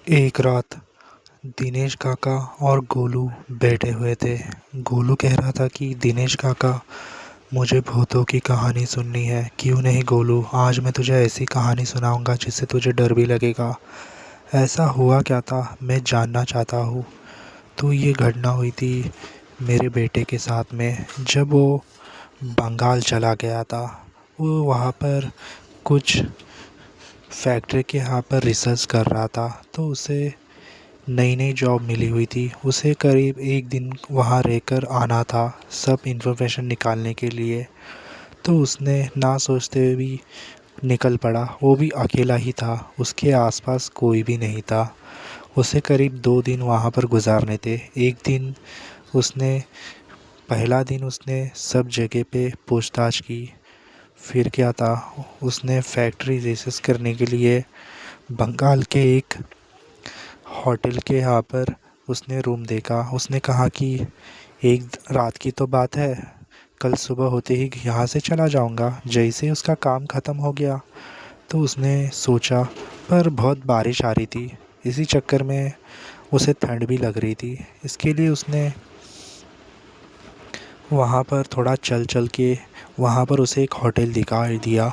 एक रात दिनेश काका और गोलू बैठे हुए थे। गोलू कह रहा था कि दिनेश काका, मुझे भूतों की कहानी सुननी है। क्यों नहीं गोलू, आज मैं तुझे ऐसी कहानी सुनाऊंगा जिससे तुझे डर भी लगेगा। ऐसा हुआ क्या था, मैं जानना चाहता हूँ। तो ये घटना हुई थी मेरे बेटे के साथ में, जब वो बंगाल चला गया था। वो वहाँ पर कुछ फैक्ट्री के यहाँ पर रिसर्च कर रहा था, तो उसे नई नई जॉब मिली हुई थी। उसे करीब एक दिन वहाँ रहकर आना था, सब इन्फॉर्मेशन निकालने के लिए। तो उसने ना सोचते हुए भी निकल पड़ा। वो भी अकेला ही था, उसके आसपास कोई भी नहीं था। उसे करीब 2 दिन वहाँ पर गुजारने थे। एक दिन उसने पहला दिन उसने सब जगह पे पूछताछ की। फिर क्या था, उसने फैक्ट्री रिसर्च करने के लिए बंगाल के एक होटल के यहाँ पर उसने रूम देखा। उसने कहा कि एक रात की तो बात है, कल सुबह होते ही यहाँ से चला जाऊँगा। जैसे ही उसका काम ख़त्म हो गया तो उसने सोचा, पर बहुत बारिश आ रही थी, इसी चक्कर में उसे ठंड भी लग रही थी। इसके लिए उसने वहाँ पर थोड़ा चल चल के वहाँ पर उसे एक होटल दिखाई दिया।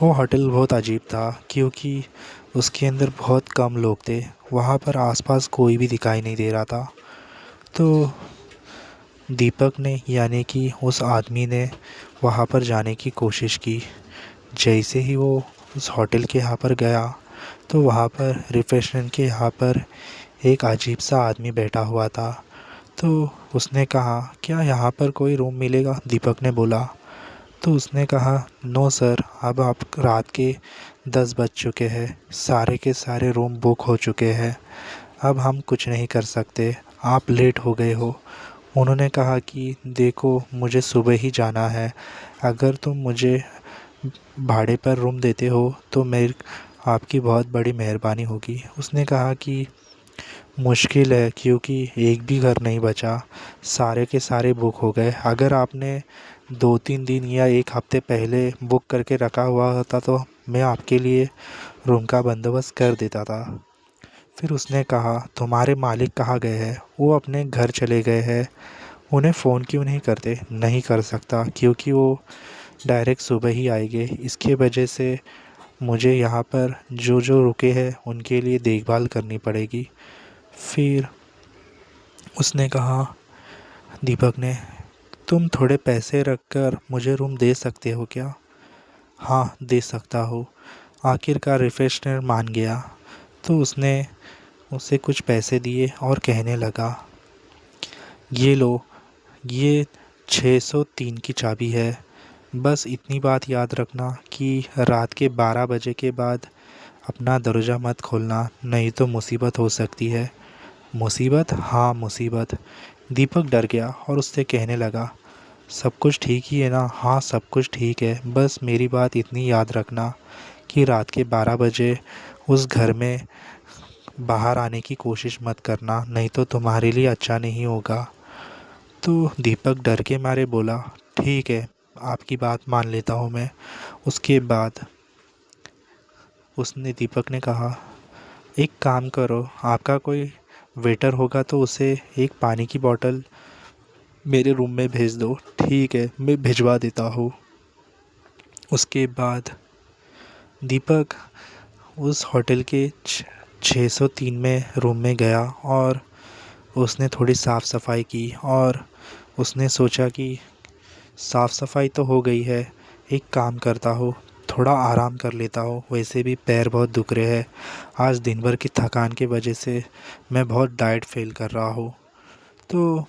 वो होटल बहुत अजीब था, क्योंकि उसके अंदर बहुत कम लोग थे। वहाँ पर आसपास कोई भी दिखाई नहीं दे रहा था। तो दीपक ने, यानी कि उस आदमी ने, वहाँ पर जाने की कोशिश की। जैसे ही वो उस होटल के यहाँ पर गया तो वहाँ पर रिसेप्शन के यहाँ पर एक अजीब सा आदमी बैठा हुआ था। तो उसने कहा, क्या यहाँ पर कोई रूम मिलेगा? दीपक ने बोला। तो उसने कहा, नो सर, अब आप रात के 10 बज चुके हैं, सारे के सारे रूम बुक हो चुके हैं, अब हम कुछ नहीं कर सकते, आप लेट हो गए हो। उन्होंने कहा कि देखो, मुझे सुबह ही जाना है, अगर तुम मुझे भाड़े पर रूम देते हो तो मेरी आपकी बहुत बड़ी मेहरबानी होगी। उसने कहा कि मुश्किल है, क्योंकि एक भी घर नहीं बचा, सारे के सारे बुक हो गए। अगर आपने 2-3 दिन या एक हफ़्ते पहले बुक करके रखा हुआ होता तो मैं आपके लिए रूम का बंदोबस्त कर देता था। फिर उसने कहा, तुम्हारे मालिक कहाँ गए हैं? वो अपने घर चले गए हैं। उन्हें फ़ोन क्यों नहीं करते? नहीं कर सकता, क्योंकि वो डायरेक्ट सुबह ही आएंगे। इसके वजह से मुझे यहाँ पर जो जो रुके हैं उनके लिए देखभाल करनी पड़ेगी। फिर उसने कहा, दीपक ने, तुम थोड़े पैसे रखकर मुझे रूम दे सकते हो क्या? हाँ, दे सकता हूँ। आखिरकार रिफ्रेशनर मान गया। तो उसने उसे कुछ पैसे दिए और कहने लगा, ये लो, ये 603 की चाबी है। बस इतनी बात याद रखना कि रात के 12 बजे के बाद अपना दरवाज़ा मत खोलना, नहीं तो मुसीबत हो सकती है। मुसीबत? हाँ, मुसीबत। दीपक डर गया और उससे कहने लगा, सब कुछ ठीक ही है ना? हाँ, सब कुछ ठीक है, बस मेरी बात इतनी याद रखना कि रात के 12 बजे उस घर में बाहर आने की कोशिश मत करना, नहीं तो तुम्हारे लिए अच्छा नहीं होगा। तो दीपक डर के मारे बोला, ठीक है, आपकी बात मान लेता हूँ मैं। उसके बाद उसने दीपक ने कहा, एक काम करो, आपका कोई वेटर होगा तो उसे एक पानी की बोतल मेरे रूम में भेज दो। ठीक है, मैं भिजवा देता हूँ। उसके बाद दीपक उस होटल के 603 में रूम में गया और उसने थोड़ी साफ़ सफाई की। और उसने सोचा कि साफ़ सफाई तो हो गई है, एक काम करता हूँ, थोड़ा आराम कर लेता हूँ। वैसे भी पैर बहुत दुख रहे हैं, आज दिन भर की थकान की वजह से मैं बहुत डाइट फेल कर रहा हूँ। तो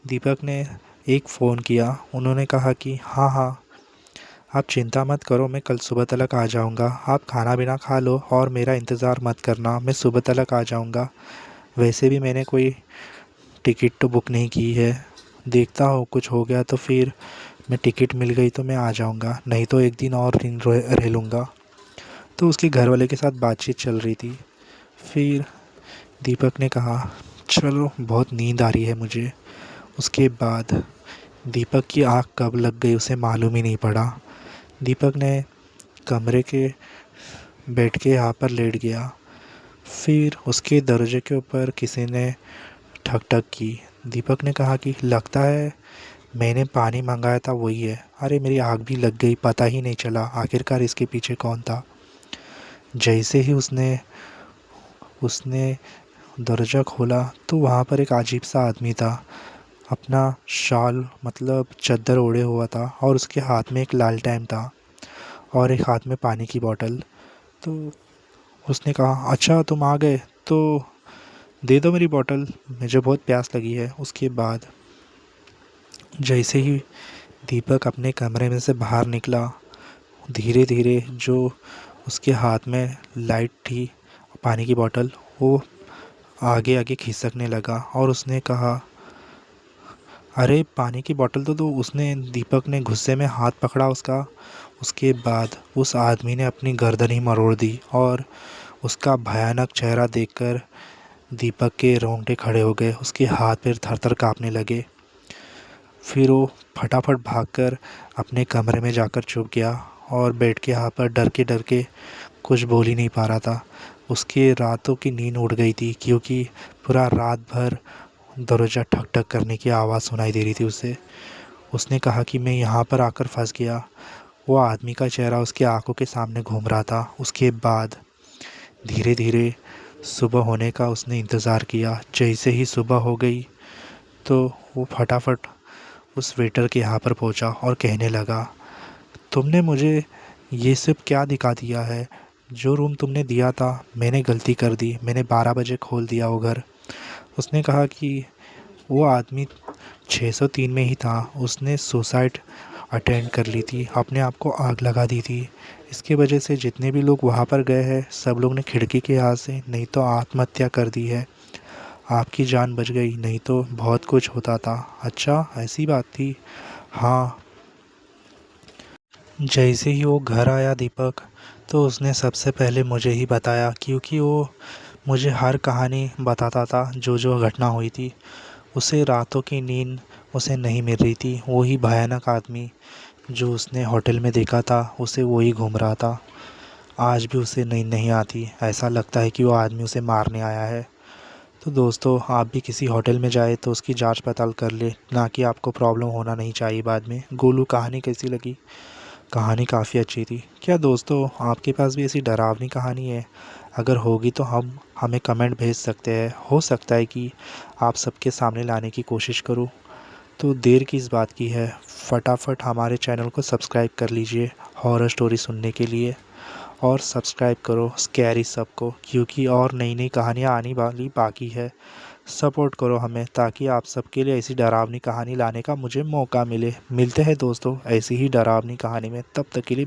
दीपक ने एक फ़ोन किया। उन्होंने कहा कि हाँ हाँ, आप चिंता मत करो, मैं कल सुबह तक आ जाऊँगा। आप खाना पीना खा लो और मेरा इंतज़ार मत करना, मैं सुबह तक आ जाऊँगा। वैसे भी मैंने कोई टिकट तो बुक नहीं की है, देखता हूँ कुछ हो गया तो फिर मैं टिकट मिल गई तो मैं आ जाऊँगा, नहीं तो एक दिन और दिन रह लूँगा। तो उसके घर वाले के साथ बातचीत चल रही थी। फिर दीपक ने कहा, चलो, बहुत नींद आ रही है मुझे। उसके बाद दीपक की आँख कब लग गई उसे मालूम ही नहीं पड़ा। दीपक ने कमरे के बेड के यहाँ पर लेट गया। फिर उसके दरवाजे के ऊपर किसी ने ठक ठक की। दीपक ने कहा कि लगता है मैंने पानी मंगाया था वही है। अरे मेरी आग भी लग गई, पता ही नहीं चला आखिरकार इसके पीछे कौन था। जैसे ही उसने उसने दरवाज़ा खोला तो वहाँ पर एक अजीब सा आदमी था। अपना शाल मतलब चादर ओढ़े हुआ था और उसके हाथ में एक लालटेन था और एक हाथ में पानी की बोतल। तो उसने कहा अच्छा तुम आ गए तो दे दो मेरी बोतल, मुझे बहुत प्यास लगी है। उसके बाद जैसे ही दीपक अपने कमरे में से बाहर निकला, धीरे धीरे जो उसके हाथ में लाइट थी पानी की बोतल वो आगे आगे खिसकने लगा और उसने कहा अरे पानी की बोतल तो दो। उसने दीपक ने गुस्से में हाथ पकड़ा उसका। उसके बाद उस आदमी ने अपनी गर्दन ही मरोड़ दी और उसका भयानक चेहरा देखकर दीपक के रोंगटे खड़े हो गए, उसके हाथ पैर थर थर काँपने लगे। फिर वो फटाफट भागकर अपने कमरे में जाकर छुप गया और बेड के यहाँ पर डर के कुछ बोल ही नहीं पा रहा था। उसके रातों की नींद उड़ गई थी क्योंकि पूरा रात भर दरवाज़ा ठक ठक करने की आवाज़ सुनाई दे रही थी उसे। उसने कहा कि मैं यहाँ पर आकर फंस गया। वो आदमी का चेहरा उसकी आंखों के सामने घूम रहा था। उसके बाद धीरे धीरे सुबह होने का उसने इंतज़ार किया। जैसे ही सुबह हो गई तो वो फटाफट उस वेटर के यहाँ पर पहुँचा और कहने लगा तुमने मुझे ये सब क्या दिखा दिया है। जो रूम तुमने दिया था मैंने गलती कर दी, मैंने 12 बजे खोल दिया वो घर। उसने कहा कि वो आदमी 603 में ही था, उसने सुसाइड अटेंड कर ली थी, अपने आप को आग लगा दी थी। इसके वजह से जितने भी लोग वहाँ पर गए हैं सब लोग ने खिड़की के यहाँ से नहीं तो आत्महत्या कर दी है। आपकी जान बच गई, नहीं तो बहुत कुछ होता था। अच्छा ऐसी बात थी। हाँ। जैसे ही वो घर आया दीपक तो उसने सबसे पहले मुझे ही बताया क्योंकि वो मुझे हर कहानी बताता था जो जो घटना हुई थी। उसे रातों की नींद उसे नहीं मिल रही थी। वही भयानक आदमी जो उसने होटल में देखा था उसे वही घूम रहा था। आज भी उसे नींद नहीं आती, ऐसा लगता है कि वो आदमी उसे मारने आया है। तो दोस्तों आप भी किसी होटल में जाए तो उसकी जांच पड़ताल कर ले, ना कि आपको प्रॉब्लम होना नहीं चाहिए बाद में। गोलू कहानी कैसी लगी? कहानी काफ़ी अच्छी थी। क्या दोस्तों आपके पास भी ऐसी डरावनी कहानी है? अगर होगी तो हम हमें कमेंट भेज सकते हैं। हो सकता है कि आप सबके सामने लाने की कोशिश करूं। तो देर किस बात की है, फटाफट हमारे चैनल को सब्सक्राइब कर लीजिए हॉरर स्टोरी सुनने के लिए। और सब्सक्राइब करो स्कैरी सब को, क्योंकि और नई नई कहानियाँ आने वाली बाकी है। सपोर्ट करो हमें ताकि आप सबके लिए ऐसी डरावनी कहानी लाने का मुझे मौका मिले। मिलते हैं दोस्तों ऐसी ही डरावनी कहानी में, तब तक के लिए